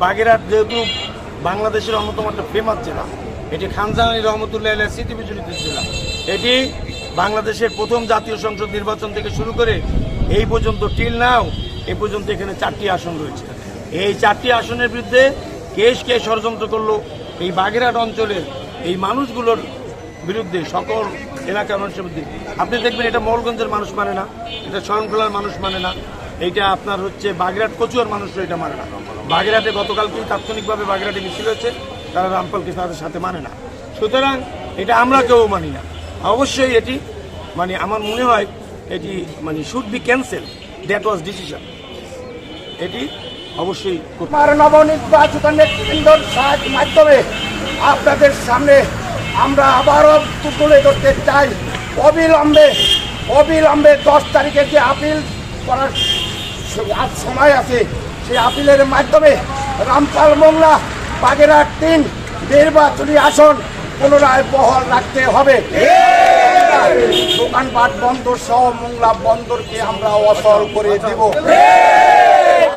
বাগেরহাট যেহেতু বাংলাদেশের অন্যতম একটা ফেমাস জেলা, এটি খান জাহান আলী রহমতুল্লাহ আলাইহির স্মৃতি বিজড়িত জেলা। এটি বাংলাদেশের প্রথম জাতীয় সংসদ নির্বাচন থেকে শুরু করে এই পর্যন্ত টিল নাও এ পর্যন্ত এখানে 4টি আসন রয়েছে। এই 4টি আসনের বিরুদ্ধে কে ষড়যন্ত্র করলো এই বাগেরহাট অঞ্চলের এই মানুষগুলোর বিরুদ্ধে, সকল এলাকার মানুষের মধ্যে। আপনি দেখবেন এটা মহলগঞ্জের মানুষ মানে না, এটা শরণখোলার মানুষ মানে না, এইটা আপনার হচ্ছে বাগেরহাট কচুয়ার মানুষরা এটা মানে না। বাগেরহাটে গতকালকেই তাৎক্ষণিকভাবে বাগেরহাটে মিছিল হয়েছে, তারা রামপালকে তাদের সাথে মানে না। সুতরাং এটা আমরা কেউ মানি না। অবশ্যই এটি মানে আমার মনে হয় এটি মানে should be cancel, that was decision. এটি অবশ্যই নবনির্বাচিত নেতৃবৃন্দর মাধ্যমে আপনাদের সামনে আমরা আবারও তুলে ধরতে চাই, অবিলম্বে 10 তারিখে যে আপিল করার আজ সময় আছে, সেই আপিলের মাধ্যমে রামপাল মোংলা বাগেরহাট 3 নির্বাচনী আসন পুনরায় বহাল রাখতে হবে। দোকানপাট বন্দর সহ মোংলা বন্দরকে আমরা অচল করে দেব।